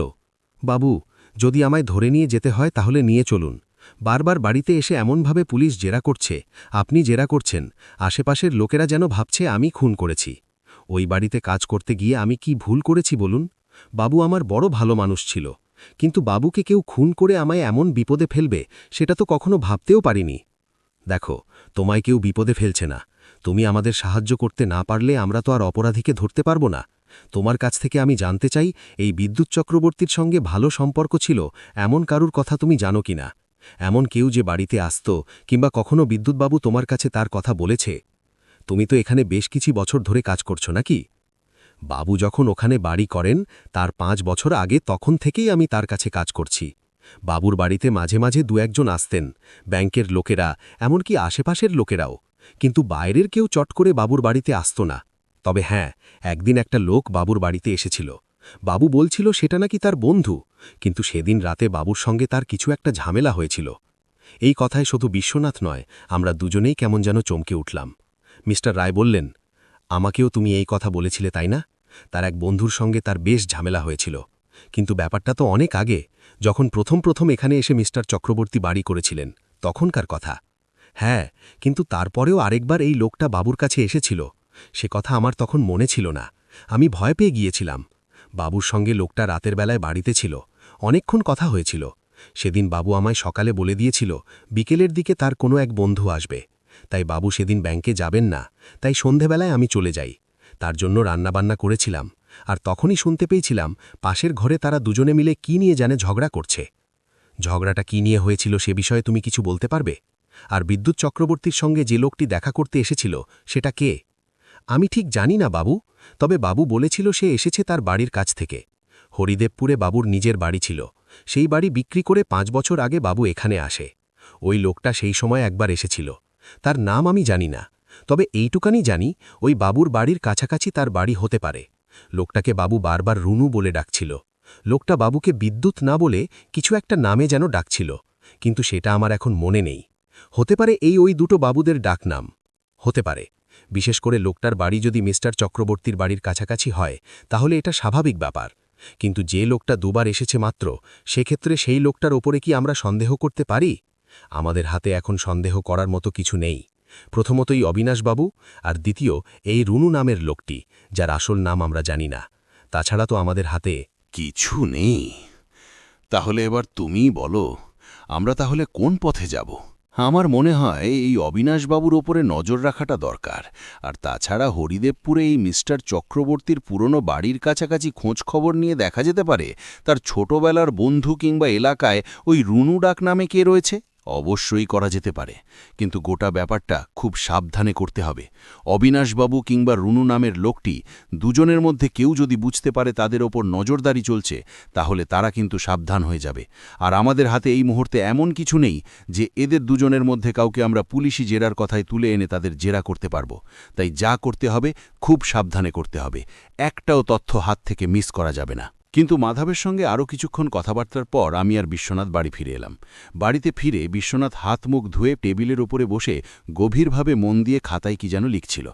বাবু, যদি আমায় ধরে নিয়ে যেতে হয় তাহলে নিয়ে চলুন। বারবার বাড়িতে এসে এমনভাবে পুলিশ জেরা করছে, আপনি জেরা করছেন, আশেপাশের লোকেরা যেন ভাবছে আমি খুন করেছি। ওই বাড়িতে কাজ করতে গিয়ে আমি কি ভুল করেছি বলুন? বাবু আমার বড় ভালো মানুষ ছিল, কিন্তু বাবুকে কেউ খুন করে আমায় এমন বিপদে ফেলবে সেটা তো কখনো ভাবতেও পারিনি। দেখো, তোমায় কেউ বিপদে ফেলছে না। তুমি আমাদের সাহায্য করতে না পারলে আমরা তো আর অপরাধীকে ধরতে পারব না। তোমার কাছ থেকে আমি জানতে চাই, এই বিদ্যুৎ চক্রবর্তীর সঙ্গে ভালো সম্পর্ক ছিল এমন কারুর কথা তুমি জানো কিনা? এমন কেউ যে বাড়িতে আসত, কিংবা কখনো বিদ্যুৎবাবু তোমার কাছে তার কথা বলেছে? তুমি তো এখানে বেশ কিছু বছর ধরে কাজ করছো নাকি? বাবু যখন ওখানে বাড়ি করেন তার 5 বছর আগে, তখন থেকেই আমি তার কাছে কাজ করছি। বাবুর বাড়িতে মাঝে মাঝে 2-1 জন আসতেন, ব্যাংকের লোকেরা, এমনকি আশেপাশের লোকেরাও, কিন্তু বাইরের কেউ চট করে বাবুর বাড়িতে আসত না। তবে হ্যাঁ, একদিন একটা লোক বাবুর বাড়িতে এসেছিল। বাবু বলছিল সেটা নাকি তার বন্ধু, কিন্তু সেদিন রাতে বাবুর সঙ্গে তার কিছু একটা ঝামেলা হয়েছিল। এই কথায় শুধু বিশ্বনাথ নয়, আমরা দুজনেই কেমন যেন চমকে উঠলাম। মিস্টার রায় বললেন, আমাকেও তুমি এই কথা বলেছিলে তাই না? তার এক বন্ধুর সঙ্গে তার বেশ ঝামেলা হয়েছিল। কিন্তু ব্যাপারটা তো অনেক আগে, যখন প্রথম এখানে এসে মিস্টার চক্রবর্তী বাড়ি করেছিলেন, তখনকার কথা। হ্যাঁ, কিন্তু তারপরেও আরেকবার এই লোকটা বাবুর কাছে এসেছিল। সে কথা আমার তখন মনে ছিল না। আমি ভয় পেয়ে গিয়েছিলাম। বাবুর সঙ্গে লোকটা রাতের বেলায় বাড়িতে ছিল, অনেকক্ষণ কথা হয়েছিল। সেদিন বাবু আমায় সকালে বলে দিয়েছিল বিকেলের দিকে তার কোনো এক বন্ধু আসবে। তাই বাবু সেদিন ব্যাংকে যাবেন না, তাই সন্ধেবেলায় আমি চলে যাই। তার জন্য রান্নাবান্না করেছিলাম, আর তখনই শুনতে পেয়েছিলাম পাশের ঘরে তারা দুজনে মিলে কি নিয়ে জানে ঝগড়া করছে। ঝগড়াটা কি নিয়ে হয়েছিল সে বিষয়ে তুমি কিছু বলতে পারবে? আর বিদ্যুৎ চক্রবর্তীর সঙ্গে যে লোকটি দেখা করতে এসেছিল সেটা কে? আমি ঠিক জানি না বাবু, তবে বাবু বলেছিল সে এসেছে তার বাড়ির কাছ থেকে। হরিদেবপুরে বাবুর নিজের বাড়ি ছিল, সেই বাড়ি বিক্রি করে 5 বছর আগে বাবু এখানে আসে। ওই লোকটা সেই সময় একবার এসেছিল, তার নাম আমি জানি না, তবে এইটুকানি জানি ওই বাবুর বাড়ির কাছাকাছি তার বাড়ি হতে পারে। লোকটাকে বাবু বারবার রুনু বলে ডাকছিল। লোকটা বাবুকে বিদ্যুৎ না বলে কিছু একটা নামে যেন ডাকছিল, কিন্তু সেটা আমার এখন মনে নেই। হতে পারে ওই দুটো বাবুদের ডাকনাম হতে পারে। বিশেষ করে লোকটার বাড়ি যদি মিস্টার চক্রবর্তীর বাড়ির কাছাকাছি হয় তাহলে এটা স্বাভাবিক ব্যাপার। কিন্তু যে লোকটা দুবার এসেছে মাত্র, সেক্ষেত্রে সেই লোকটার ওপরে কি আমরা সন্দেহ করতে পারি? আমাদের হাতে এখন সন্দেহ করার মতো কিছু নেই। প্রথমতই অবিনাশবাবু, আর দ্বিতীয় এই রুনু নামের লোকটি, যার আসল নাম আমরা জানি না। তাছাড়া তো আমাদের হাতে কিছু নেই। তাহলে এবার তুমিই বলো, আমরা তাহলে কোন পথে যাব? আমার মনে হয় এই অবিনাশবাবুর ওপরে নজর রাখাটা দরকার। আর তাছাড়া হরিদেবপুরে এই মিস্টার চক্রবর্তীর পুরনো বাড়ির কাছাকাছি খোঁজ খবর নিয়ে দেখা যেতে পারে তার ছোটবেলার বন্ধু কিংবা এলাকায় ওই রুনু ডাক নামে কে রয়েছে। অবশ্যই করা যেতে পারে, কিন্তু গোটা ব্যাপারটা খুব সাবধানে করতে হবে। অবিনাশবাবু কিংবা রুনু নামের লোকটি, দুজনের মধ্যে কেউ যদি বুঝতে পারে তাদের ওপর নজরদারি চলছে, তাহলে তারা কিন্তু সাবধান হয়ে যাবে। আর আমাদের হাতে এই মুহূর্তে এমন কিছু নেই যে এদের দুজনের মধ্যে কাউকে আমরা পুলিশি জেরার কথায় তুলে এনে তাদের জেরা করতে পারব। তাই যা করতে হবে খুব সাবধানে করতে হবে, একটাও তথ্য হাত থেকে মিস করা যাবে না। কিন্তু মাধবের সঙ্গে আরও কিছুক্ষণ কথাবার্তার পর আমি আর বিশ্বনাথ বাড়ি ফিরে এলাম। বাড়িতে ফিরে বিশ্বনাথ হাত মুখ ধুয়ে টেবিলের ওপরে বসে গভীরভাবে মন দিয়ে খাতায় কি যেন লিখছিল।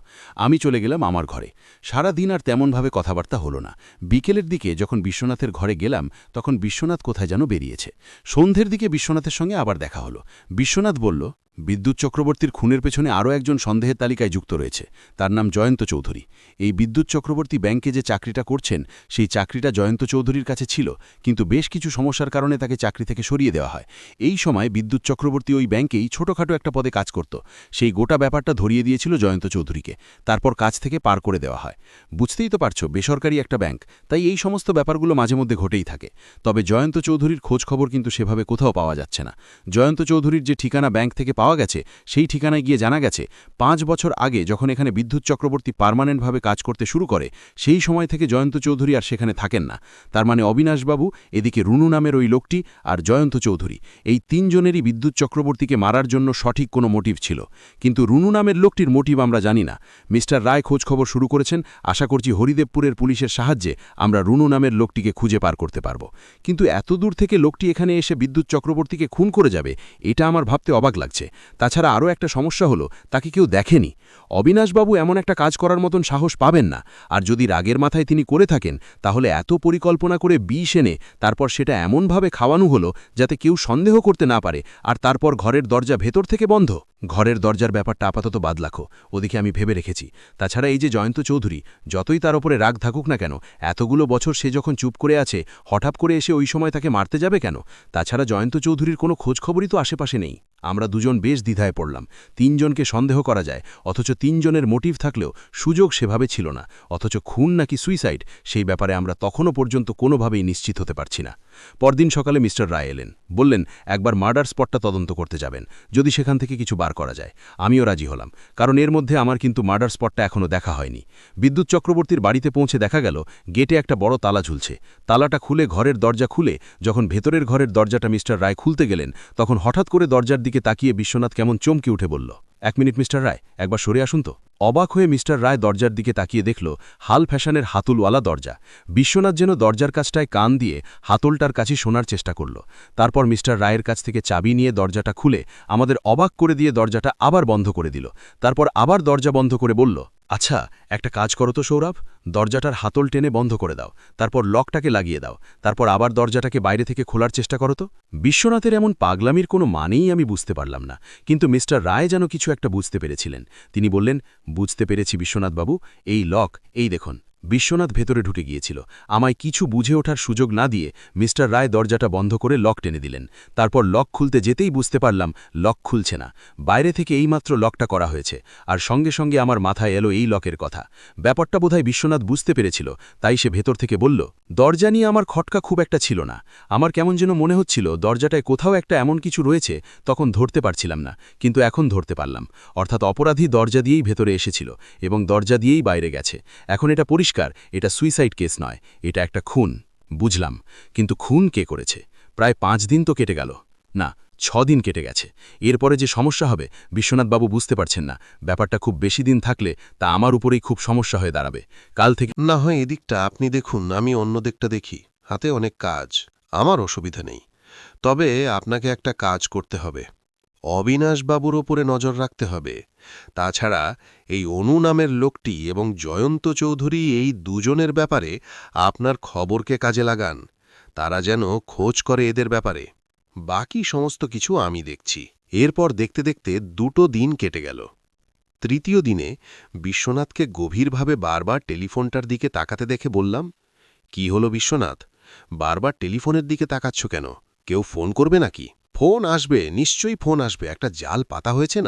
আমি চলে গেলাম আমার ঘরে। সারা দিন আর তেমনভাবে কথাবার্তা হলো না। বিকেলের দিকে যখন বিশ্বনাথের ঘরে গেলাম তখন বিশ্বনাথ কোথায় যেন বেরিয়েছে। সন্ধ্যের দিকে বিশ্বনাথের সঙ্গে আবার দেখা হলো। বিশ্বনাথ বলল, বিদ্যুৎ চক্রবর্তীর খুনের পেছনে আরও একজন সন্দেহের তালিকায় যুক্ত রয়েছে। তার নাম জয়ন্ত চৌধুরী। এই বিদ্যুৎ চক্রবর্তী ব্যাংকে যে চাকরিটা করছেন সেই চাকরিটা জয়ন্ত চৌধুরীর কাছে ছিল, কিন্তু বেশ কিছু সমস্যার কারণে তাকে চাকরি থেকে সরিয়ে দেওয়া হয়। এই সময় বিদ্যুৎ চক্রবর্তী ওই ব্যাংকেই ছোটখাটো একটা পদে কাজ করত। সেই গোটা ব্যাপারটা ধরিয়ে দিয়েছিল জয়ন্ত চৌধুরীকে, তারপর কাজ থেকে পার করে দেওয়া হয়। বুঝতেই তো পারছো, বেসরকারি একটা ব্যাংক, তাই এই সমস্ত ব্যাপারগুলো মাঝে মধ্যে ঘটেই থাকে। তবে জয়ন্ত চৌধুরীর খোঁজ খবর কিন্তু সেভাবে কোথাও পাওয়া যাচ্ছে না। জয়ন্ত চৌধুরীর যে ঠিকানা ব্যাংক থেকে পাওয়া গেছে সেই ঠিকানায় গিয়ে জানা গেছে 5 বছর আগে যখন এখানে বিদ্যুৎ চক্রবর্তী পার্মানেন্টভাবে কাজ করতে শুরু করে সেই সময় থেকে জয়ন্ত চৌধুরী আর সেখানে থাকেন না। তার মানে অবিনাশবাবু, এদিকে রুনু নামের ওই লোকটি আর জয়ন্ত চৌধুরী, এই তিনজনেরই বিদ্যুৎ চক্রবর্তীকে মারার জন্য সঠিক কোনো মোটিভ ছিল। কিন্তু রুনু নামের লোকটির মোটিভ আমরা জানি না। মিস্টার রায় খোঁজ খবর শুরু করেছেন, আশা করছি হরিদেবপুরের পুলিশের সাহায্যে আমরা রুনু নামের লোকটিকে খুঁজে পার করতে পারব। কিন্তু এত দূর থেকে লোকটি এখানে এসে বিদ্যুৎ চক্রবর্তীকে খুন করে যাবে, এটা আমার ভাবতে অবাক লাগছে। তাছাড়া আরও একটা সমস্যা হলো, তাকে কেউ দেখেনি। অবিনাশবাবু এমন একটা কাজ করার মতন সাহস পাবেন না। আর যদি রাগের মাথায় তিনি করে থাকেন, তাহলে এত পরিকল্পনা করে বিষ এনে তারপর সেটা এমনভাবে খাওয়ানো হলো যাতে কেউ সন্দেহ করতে না পারে, আর তারপর ঘরের দরজা ভেতর থেকে বন্ধ। ঘরের দরজার ব্যাপারটা আপাতত বাদ রাখো, ওদিকে আমি ভেবে রেখেছি। তাছাড়া এই যে জয়ন্ত চৌধুরী, যতই তার ওপরে রাগ থাকুক না কেন, এতগুলো বছর সে যখন চুপ করে আছে, হঠাৎ করে এসে ওই সময় তাকে মারতে যাবে কেন? তাছাড়া জয়ন্ত চৌধুরীর কোনো খোঁজখবরই তো আশেপাশে নেই। আমরা দুজন বেশ দ্বিধায় পড়লাম। 3 জনকে সন্দেহ করা যায়, অথচ 3 জনের মোটিভ থাকলেও সুযোগ সেভাবে ছিল না। অথচ খুন নাকি সুইসাইড সেই ব্যাপারে আমরা তখনও পর্যন্ত কোনোভাবেই নিশ্চিত হতে পারছি না। পরদিন সকালে মিস্টার রায় এলেন, বললেন একবার মার্ডার স্পটটা তদন্ত করতে যাবেন, যদি সেখান থেকে কিছু বার করা যায়। আমিও রাজি হলাম, কারণ এর মধ্যে আমার কিন্তু মার্ডার স্পটটা এখনও দেখা হয়নি। বিদ্যুৎ চক্রবর্তীর বাড়িতে পৌঁছে দেখা গেল গেটে একটা বড় তালা ঝুলছে। তালাটা খুলে ঘরের দরজা খুলে যখন ভেতরের ঘরের দরজাটা মিস্টার রায় খুলতে গেলেন, তখন হঠাৎ করে দরজার দিকে তাকিয়ে বিশ্বনাথ কেমন চমকে উঠে বলল, 1 মিনিট মিস্টার রায়, একবার সরে আসুন তো। অবাক হয়ে মিস্টার রায় দরজার দিকে তাকিয়ে দেখল হাল ফ্যাশনের হাতুলওয়ালা দরজা। বিশ্বনাথ যেন দরজার কাছটায় কান দিয়ে হাতলটার কাছে শোনার চেষ্টা করল। তারপর মিস্টার রায়ের কাছ থেকে চাবি নিয়ে দরজাটা খুলে আমাদের অবাক করে দিয়ে দরজাটা আবার বন্ধ করে দিল। তারপর আবার দরজা বন্ধ করে বলল, আচ্ছা, একটা কাজ করো তো সৌরভ, দরজাটার হাতল টেনে বন্ধ করে দাও, তারপর লকটাকে লাগিয়ে দাও, তারপর আবার দরজাটাকে বাইরে থেকে খোলার চেষ্টা করো তো। বিশ্বনাথের এমন পাগলামির কোনো মানেই আমি বুঝতে পারলাম না, কিন্তু মিস্টার রায় যেন কিছু একটা বুঝতে পেরেছিলেন। তিনি বললেন, বুঝতে পেরেছি বিশ্বনাথবাবু, এই লক, এই দেখুন। বিশ্বনাথ ভেতরে ঢুকে গিয়েছিল। আমায় কিছু বুঝে ওঠার সুযোগ না দিয়ে মিস্টার রায় দরজাটা বন্ধ করে লক টেনে দিলেন। তারপর লক খুলতে যেতেই বুঝতে পারলাম লক খুলছে না। বাইরে থেকে এইমাত্র লকটা করা হয়েছে, আর সঙ্গে সঙ্গে আমার মাথায় এলো এই লকের কথা। ব্যাপারটা বোধহয় বিশ্বনাথ বুঝতে পেরেছিল, তাই সে ভেতর থেকে বলল, দরজা নিয়ে আমার খটকা খুব একটা ছিল না। আমার কেমন যেন মনে হচ্ছিল দরজাটায় কোথাও একটা এমন কিছু রয়েছে, তখন ধরতে পারছিলাম না, কিন্তু এখন ধরতে পারলাম। অর্থাৎ অপরাধী দরজা দিয়েই ভেতরে এসেছিল এবং দরজা দিয়েই বাইরে গেছে। এখন এটা পরিষ্কার, এটা সুইসাইড কেস নয়, এটা একটা খুন। বুঝলাম, কিন্তু খুন কে করেছে? প্রায় 5 দিন তো কেটে গেল, না 6 দিন কেটে গেছে। এরপরে যে সমস্যা হবে বিশ্বনাথবাবু বুঝতে পারছেন না। ব্যাপারটা খুব বেশি দিন থাকলে তা আমার উপরেই খুব সমস্যা হয়ে দাঁড়াবে। কাল থেকে না হয় এদিকটা আপনি দেখুন, আমি অন্য দিকটা দেখি। হাতে অনেক কাজ, আমার অসুবিধা নেই। তবে আপনাকে একটা কাজ করতে হবে, অবিনাশবাবুর ওপরে নজর রাখতে হবে। তাছাড়া এই অনু নামের লোকটি এবং জয়ন্ত চৌধুরী, এই দুজনের ব্যাপারে আপনার খবরকে কাজে লাগান। তারা যেন খোঁজ করে এদের ব্যাপারে। বাকি সমস্ত কিছু আমি দেখছি। এরপর দেখতে দেখতে 2 দিন কেটে গেল। তৃতীয় দিনে বিশ্বনাথকে গভীরভাবে বারবার টেলিফোনটার দিকে তাকাতে দেখে বললাম, কি হলো বিশ্বনাথ, বারবার টেলিফোনের দিকে তাকাচ্ছ কেন? কেউ ফোন করবে নাকি? ফোন আসবে, নিশ্চয়ই ফোন আসবে। একটা জাল পাতা হয়েছে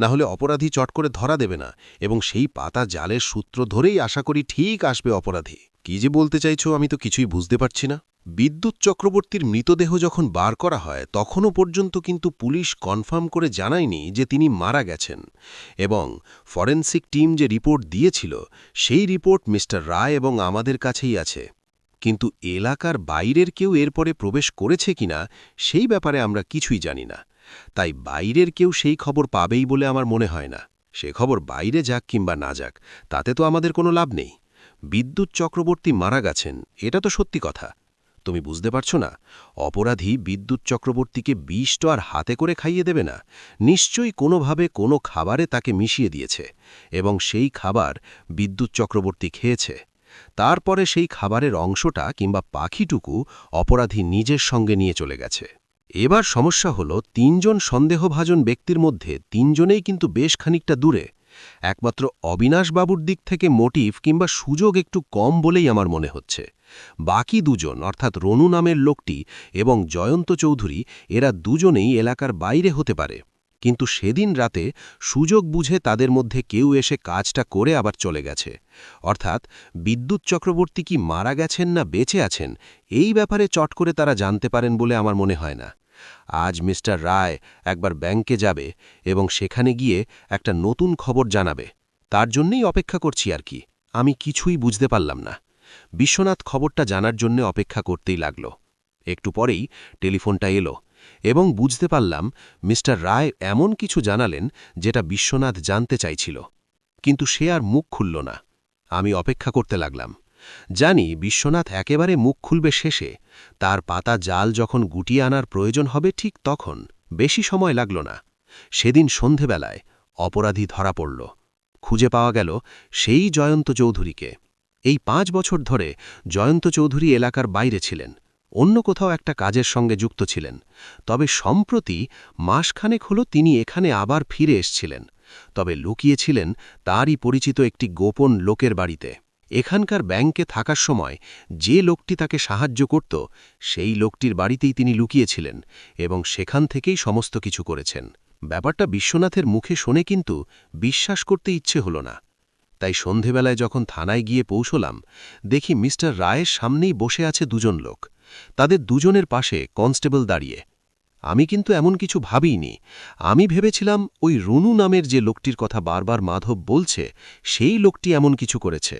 না হলে অপরাধী চট করে ধরা দেবে না, এবং সেই পাতা জালের সূত্র ধরেই আশা করি ঠিক আসবে অপরাধী। কি যে বলতে চাইছো আমি তো কিছুই বুঝতে পারছি না। বিদ্যুৎ চক্রবর্তীর মৃতদেহ যখন বার করা হয় তখনও পর্যন্ত কিন্তু পুলিশ কনফার্ম করে জানায়নি যে তিনি মারা গেছেন, এবং ফরেনসিক টিম যে রিপোর্ট দিয়েছিল সেই রিপোর্ট মিস্টার রায় এবং আমাদের কাছেই আছে। কিন্তু এলাকার বাইরের কেউ এরপরে প্রবেশ করেছে কিনা সেই ব্যাপারে আমরা কিছুই জানি না। তাই বাইরের কেউ সেই খবর পাবেই বলে আমার মনে হয় না। সে খবর বাইরে যাক কিংবা না যাক, তাতে তো আমাদের কোনো লাভ নেই। বিদ্যুৎ চক্রবর্তী মারা গেছেন, এটা তো সত্যি কথা। তুমি বুঝতে পারছো না, অপরাধী বিদ্যুৎ চক্রবর্তীকে বিষ তো আর হাতে করে খাইয়ে দেবে না। নিশ্চয়ই কোনোভাবে কোনো খাবারে তাকে মিশিয়ে দিয়েছে, এবং সেই খাবার বিদ্যুৎ চক্রবর্তী খেয়েছে। তারপরে সেই খাবারের অংশটা কিংবা পাখিটুকু অপরাধী নিজের সঙ্গে নিয়ে চলে গেছে। এবার সমস্যা হলো, 3 জন সন্দেহভাজন ব্যক্তির মধ্যে 3 জনেই কিন্তু বেশ খানিকটা দূরে। একমাত্র অবিনাশবাবুর দিক থেকে মোটিভ কিংবা সুযোগ একটু কম বলেই আমার মনে হচ্ছে। বাকি 2 জন, অর্থাৎ রনু নামের লোকটি এবং জয়ন্ত চৌধুরী, এরা দুজনেই এলাকার বাইরে হতে পারে। কিন্তু সেদিন রাতে সুযোগ বুঝে তাদের মধ্যে কেউ এসে কাজটা করে আবার চলে গেছে। অর্থাৎ বিদ্যুৎ চক্রবর্তী কি মারা গেছেন না বেঁচে আছেন, এই ব্যাপারে চট করে তারা জানতে পারেন বলে আমার মনে হয় না। আজ মিস্টার রায় একবার ব্যাংকে যাবে এবং সেখানে গিয়ে একটা নতুন খবর জানাবে। তার জন্যই অপেক্ষা করছি আর কি। আমি কিছুই বুঝতে পারলাম না। বিশ্বনাথ খবরটা জানার জন্য অপেক্ষা করতেই লাগল। একটু পরেই টেলিফোনটা এলো এবং বুঝতে পারলাম মিস্টার রায় এমন কিছু জানালেন যেটা বিশ্বনাথ জানতে চাইছিল, কিন্তু সে আর মুখ খুলল না। আমি অপেক্ষা করতে লাগলাম। জানি বিশ্বনাথ একেবারে মুখ খুলবে শেষে, তার পাতা জাল যখন গুটিয়ে আনার প্রয়োজন হবে ঠিক তখন। বেশি সময় লাগল না। সেদিন সন্ধেবেলায় অপরাধী ধরা পড়ল। খুঁজে পাওয়া গেল সেই জয়ন্ত চৌধুরীকে। এই 5 বছর ধরে জয়ন্ত চৌধুরী এলাকার বাইরে ছিলেন, অন্য কোথাও একটা কাজের সঙ্গে যুক্ত ছিলেন। তবে সম্প্রতি মাসখানেক হল তিনি এখানে আবার ফিরে এসছিলেন, তবে লুকিয়েছিলেন তারই পরিচিত একটি গোপন লোকের বাড়িতে। এখানকার ব্যাংকে থাকার সময় যে লোকটি তাকে সাহায্য করত সেই লোকটির বাড়িতেই তিনি লুকিয়েছিলেন এবং সেখান থেকেই সমস্ত কিছু করেছেন। ব্যাপারটা বিশ্বনাথের মুখে শুনে কিন্তু বিশ্বাস করতে ইচ্ছে হল না। তাই সন্ধেবেলায় যখন থানায় গিয়ে পৌঁছলাম, দেখি মিস্টার রায়ের সামনেই বসে আছে 2 জন লোক। তাদের 2 জনের পাশে কনস্টেবল দাঁড়িয়ে। আমি কিন্তু এমন কিছু ভাবিইনি। আমি ভেবেছিলাম ওই রুনু নামের যে লোকটির কথা বারবার মাধব বলছে সেই লোকটি এমন কিছু করেছে।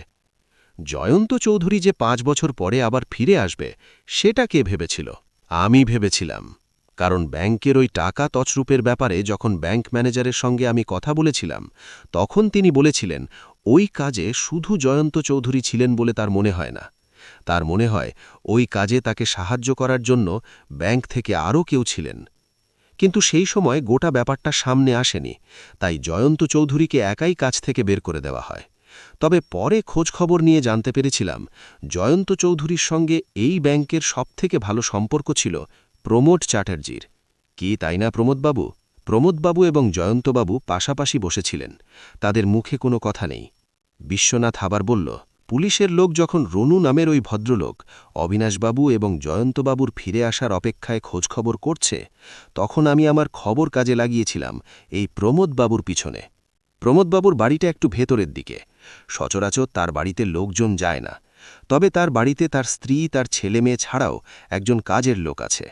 জয়ন্ত চৌধুরী যে 5 বছর পরে আবার ফিরে আসবে সেটা কে ভেবেছিল? আমি ভেবেছিলাম। কারণ ব্যাংকের ওই টাকা তছরূপের ব্যাপারে যখন ব্যাংক ম্যানেজারের সঙ্গে আমি কথা বলেছিলাম তখন তিনি বলেছিলেন ওই কাজে শুধু জয়ন্ত চৌধুরী ছিলেন বলে তার মনে হয় না। তার মনে হয় ওই কাজে তাকে সাহায্য করার জন্য ব্যাংক থেকে আরও কেউ ছিলেন। কিন্তু সেই সময় গোটা ব্যাপারটা সামনে আসেনি, তাই জয়ন্ত চৌধুরীকে একাই কাজ থেকে বের করে দেওয়া হয়। তবে পরে খোঁজখবর নিয়ে জানতে পেরেছিলাম জয়ন্ত চৌধুরীর সঙ্গে এই ব্যাংকের সবথেকে ভালো সম্পর্ক ছিল প্রমোদ চ্যাটার্জির। কি তাই না প্রমোদবাবু? প্রমোদবাবু এবং জয়ন্তবাবু পাশাপাশি বসেছিলেন, তাদের মুখে কোনো কথা নেই। বিশ্বনাথ আবার বলল, পুলিশের লোক যখন রনু নামের ওই ভদ্রলোক অবিনাশবাবু এবং জয়ন্তবাবুর ফিরে আসার অপেক্ষায় খোঁজখবর করছে, তখন আমি আমার খবর কাজে লাগিয়েছিলাম এই প্রমোদবাবুর পিছনে। প্রমোদবাবুর বাড়িটা একটু ভেতরের দিকে, সচরাচর তার বাড়িতে লোকজন যায় না। তবে তার বাড়িতে তার স্ত্রী, তার ছেলে মেয়ে ছাড়াও একজন কাজের লোক আছে।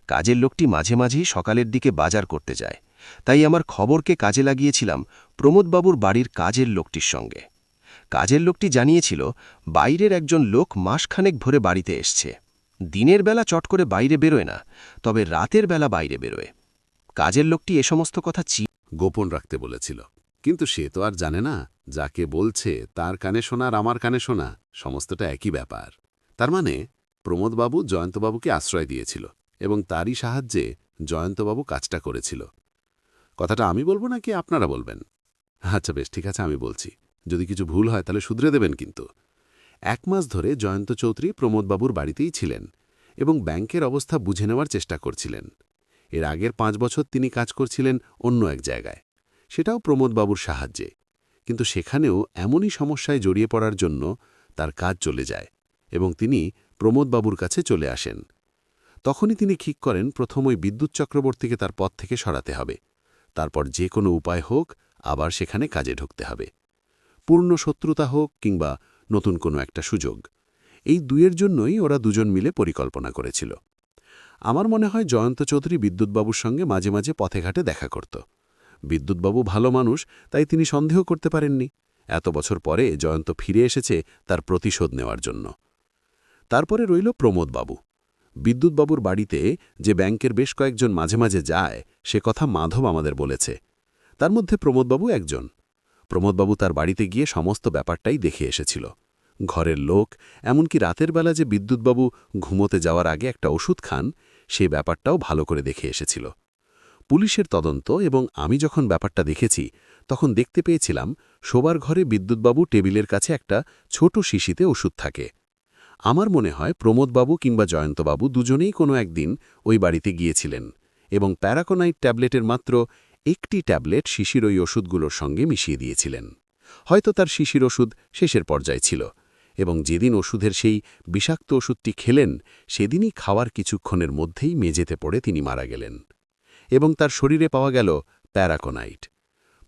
কাজের লোকটি মাঝে মাঝেই সকালের দিকে বাজার করতে যায়, তাই আমার খবরকে কাজে লাগিয়েছিলাম প্রমোদবাবুর বাড়ির কাজের লোকটির সঙ্গে। কাজের লোকটি জানিয়েছিল বাইরের একজন লোক মাসখানেক ভরে বাড়িতে এসছে। দিনের বেলা চট করে বাইরে বেরোয় না, তবে রাতের বেলা বাইরে বেরোয়। কাজের লোকটি এ সমস্ত কথা গোপন রাখতে বলেছিল, কিন্তু সে তো আর জানে না যাকে বলছে তার কানে শোনা আর আমার কানে শোনা সমস্তটা একই ব্যাপার। তার মানে প্রমোদবাবু জয়ন্তবাবুকে আশ্রয় দিয়েছিল এবং তারই সাহায্যে জয়ন্তবাবু কাজটা করেছিল। কথাটা আমি বলবো নাকি আপনারা বলবেন? আচ্ছা বেশ, ঠিক আছে, আমি বলছি। যদি কিছু ভুল হয় তাহলে শুধরে দেবেন কিন্তু। 1 মাস ধরে জয়ন্ত চৌধুরী প্রমোদবাবুর বাড়িতেই ছিলেন এবং ব্যাংকের অবস্থা বুঝে নেওয়ার চেষ্টা করছিলেন। এর আগের 5 বছর তিনি কাজ করছিলেন অন্য এক জায়গায়, সেটাও প্রমোদবাবুর সাহায্যে। কিন্তু সেখানেও এমনই সমস্যায় জড়িয়ে পড়ার জন্য তার কাজ চলে যায় এবং তিনি প্রমোদবাবুর কাছে চলে আসেন। তখনই তিনি ঠিক করেন প্রথম ওই বিদ্যুৎ চক্রবর্তীকে তার পদ থেকে সরাতে হবে, তারপর যে কোনো উপায় হোক আবার সেখানে কাজে ঢুকতে হবে। পূর্ণ শত্রুতা হোক কিংবা নতুন কোনো একটা সুযোগ, এই দুয়ের জন্যই ওরা দুজন মিলে পরিকল্পনা করেছিল। আমার মনে হয় জয়ন্ত চৌধুরী বিদ্যুৎবাবুর সঙ্গে মাঝে মাঝে পথে ঘাটে দেখা করত। বিদ্যুৎবাবু ভালো মানুষ, তাই তিনি সন্দেহ করতে পারেননি এত বছর পরে জয়ন্ত ফিরে এসেছে তার প্রতিশোধ নেওয়ার জন্য। তারপরে রইল প্রমোদবাবু। বিদ্যুৎবাবুর বাড়িতে যে ব্যাংকের বেশ কয়েকজন মাঝে মাঝে যায় সে কথা মাধব আমাদের বলেছে, তার মধ্যে প্রমোদবাবু একজন। প্রমোদবাবু তার বাড়িতে গিয়ে সমস্ত ব্যাপারটাই দেখে এসেছিল, ঘরের লোক, এমনকি রাতের বেলা যে বিদ্যুৎবাবু ঘুমোতে যাওয়ার আগে একটা ওষুধ খান সেই ব্যাপারটাও ভালো করে দেখে এসেছিল। পুলিশের তদন্ত এবং আমি যখন ব্যাপারটা দেখেছি তখন দেখতে পেয়েছিলাম শোবার ঘরে বিদ্যুৎবাবু টেবিলের কাছে একটা ছোট শিশিতে ওষুধ থাকে। আমার মনে হয় প্রমোদবাবু কিংবা জয়ন্তবাবু দুজনেই কোনো একদিন ওই বাড়িতে গিয়েছিলেন এবং প্যারাকোনাইট ট্যাবলেটের মাত্র একটি ট্যাবলেট শিশির ওই ওষুধগুলোর সঙ্গে মিশিয়ে দিয়েছিলেন। হয়তো তার শিশির ওষুধ শেষের পর্যায়ে ছিল এবং যেদিন ওষুধের সেই বিষাক্ত ওষুধটি খেলেন সেদিনই খাওয়ার কিছুক্ষণের মধ্যেই মেঝেতে পড়ে তিনি মারা গেলেন এবং তার শরীরে পাওয়া গেল প্যারাকোনাইট।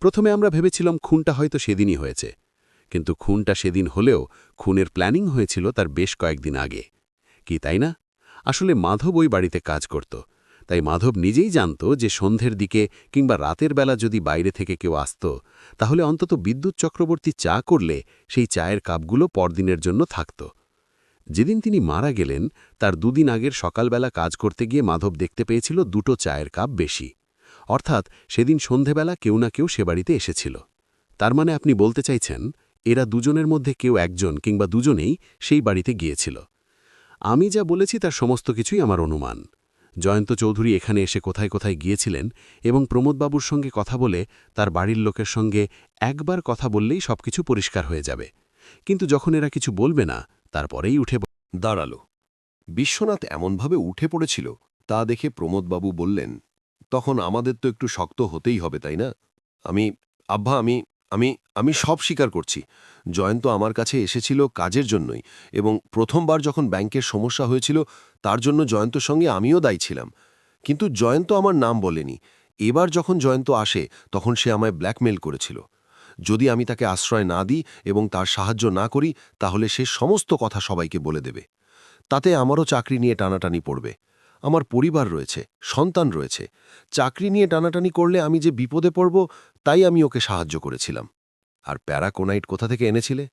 প্রথমে আমরা ভেবেছিলাম খুনটা হয়তো সেদিনই হয়েছে, কিন্তু খুনটা সেদিন হলেও খুনের প্ল্যানিং হয়েছিল তার বেশ কয়েকদিন আগে। কি তাই না? আসলে মাধব ওই বাড়িতে কাজ করত, তাই মাধব নিজেই জানত যে সন্ধ্যের দিকে কিংবা রাতের বেলা যদি বাইরে থেকে কেউ আসত তাহলে অন্তত বিদ্যুৎ চক্রবর্তী চা করলে সেই চায়ের কাপগুলো পরদিনের জন্য থাকত। যেদিন তিনি মারা গেলেন তার 2 দিন আগের সকালবেলা কাজ করতে গিয়ে মাধব দেখতে পেয়েছিল 2টো চায়ের কাপ বেশি, অর্থাৎ সেদিন সন্ধেবেলা কেউ না কেউ সে বাড়িতে এসেছিল। তার মানে আপনি বলতে চাইছেন এরা দুজনের মধ্যে কেউ একজন কিংবা দুজনেই সেই বাড়িতে গিয়েছিল। আমি যা বলেছি তার সমস্ত কিছুই আমার অনুমান। জয়ন্ত চৌধুরী এখানে এসে কোথায় কোথায় গিয়েছিলেন এবং প্রমোদবাবুর সঙ্গে কথা বলে তার বাড়ির লোকের সঙ্গে একবার কথা বললেই সবকিছু পরিষ্কার হয়ে যাবে, কিন্তু যখন এরা কিছু বলবে না তারপরেই উঠে দাঁড়াল। বিশ্বনাথ এমনভাবে উঠে পড়েছিল তা দেখে প্রমোদবাবু বললেন, তখন আমাদের তো একটু শক্ত হতেই হবে, তাই না? আব্বা, আমি সব স্বীকার করছি। জয়ন্ত আমার কাছে এসেছিল কাজের জন্যই এবং প্রথমবার যখন ব্যাংকের সমস্যা হয়েছিল তার জন্য জয়ন্তর সঙ্গে আমিও দায়ী ছিলাম, কিন্তু জয়ন্ত আমার নাম বলেনি। এবার যখন জয়ন্ত আসে তখন সে আমায় ব্ল্যাকমেল করেছিল। যদি আমি তাকে আশ্রয় না দিই এবং তার সাহায্য না করি তাহলে সে সমস্ত কথা সবাইকে বলে দেবে। তাতে আমারও চাকরি নিয়ে টানাটানি পড়বে। আমার পরিবার রয়েছে, সন্তান রয়েছে। চাকরি নিয়ে টানাটানি করলে আমি যে বিপদে পড়ব, তাই আমি ওকে সাহায্য করেছিলাম। আর প্যারাকোনাইট কোথা থেকে এনেছিলে?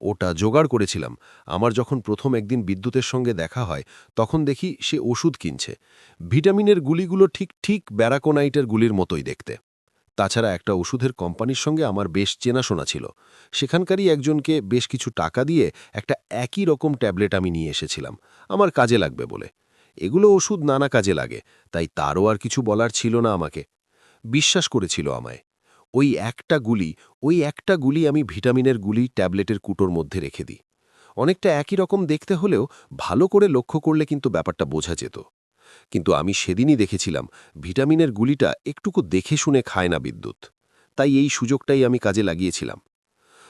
ওটা জোগাড় করেছিলাম। আমার যখন প্রথম একদিন বিদ্যুতের সঙ্গে দেখা হয় তখন দেখি সে ওষুধ কিনছে। ভিটামিনের গুলিগুলো ঠিক ঠিক ব্যারাকোনাইটের গুলির মতোই দেখতে। তাছাড়া একটা ওষুধের কোম্পানির সঙ্গে আমার বেশ চেনাশোনা ছিল। সেখানকারই একজনকে বেশ কিছু টাকা দিয়ে একটা একই রকম ট্যাবলেট আমি নিয়ে এসেছিলাম, আমার কাজে লাগবে বলে। এগুলো ওষুধ নানা কাজে লাগে, তাই তারও আর কিছু বলার ছিল না আমাকে। বিশ্বাস করেছিল আমায়। ওই একটা গুলি আমি ভিটামিনের গুলি ট্যাবলেটের কুটোর মধ্যে রেখে দিই। অনেকটা একই রকম দেখতে হলেও ভালো করে লক্ষ্য করলে কিন্তু ব্যাপারটা বোঝা যেত। কিন্তু আমি সেদিনই দেখেছিলাম ভিটামিনের গুলিটা একটুকু দেখে শুনে খায় না বিদ্যুৎ। তাই এই সুযোগটাই আমি কাজে লাগিয়েছিলাম।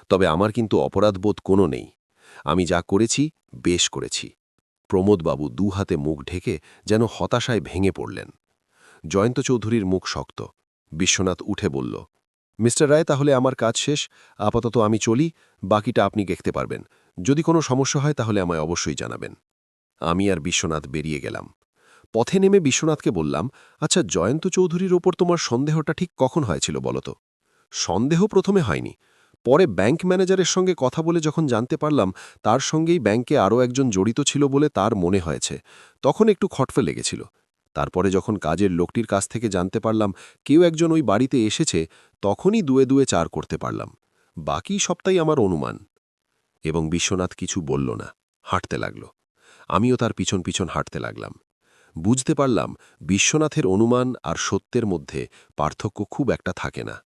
তবে আমার কিন্তু অপরাধবোধ কোনো নেই। আমি যা করেছি বেশ করেছি। প্রমোদবাবু হাতে মুখ ঢেকে যেন হতাশায় ভেঙে পড়লেন। জয়ন্ত চৌধুরীর মুখ শক্ত। বিশ্বনাথ উঠে বলল, মিস্টার রায়, তাহলে আমার কাজ শেষ। আপাতত আমি চলি, বাকিটা আপনি দেখতে পারবেন। যদি কোনো সমস্যা হয় তাহলে আমায় অবশ্যই জানাবেন। আমি আর বিশ্বনাথ বেরিয়ে গেলাম। পথে নেমে বিশ্বনাথকে বললাম, আচ্ছা, জয়ন্ত চৌধুরীর ওপর তোমার সন্দেহটা ঠিক কখন হয়েছিল বলো তো? সন্দেহ প্রথমে হয়নি। পরে ব্যাংক ম্যানেজারের সঙ্গে কথা বলে যখন জানতে পারলাম তার সঙ্গেই ব্যাংকে আরও একজন জড়িত ছিল বলে তার মনে হয়েছে, তখন একটু খটফে লেগেছিল। তারপরে যখন কাজের লোকটির কাছ থেকে জানতে পারলাম কেউ একজন ওই বাড়িতে এসেছে, তখনই দুয়ে দুয়ে চার করতে পারলাম। বাকি সবটাই আমার অনুমান। এবং বিশ্বনাথ কিছু বলল না, হাঁটতে লাগল। আমিও তার পিছন পিছন হাঁটতে লাগলাম। বুঝতে পারলাম বিশ্বনাথের অনুমান আর সত্যের মধ্যে পার্থক্য খুব একটা থাকে না।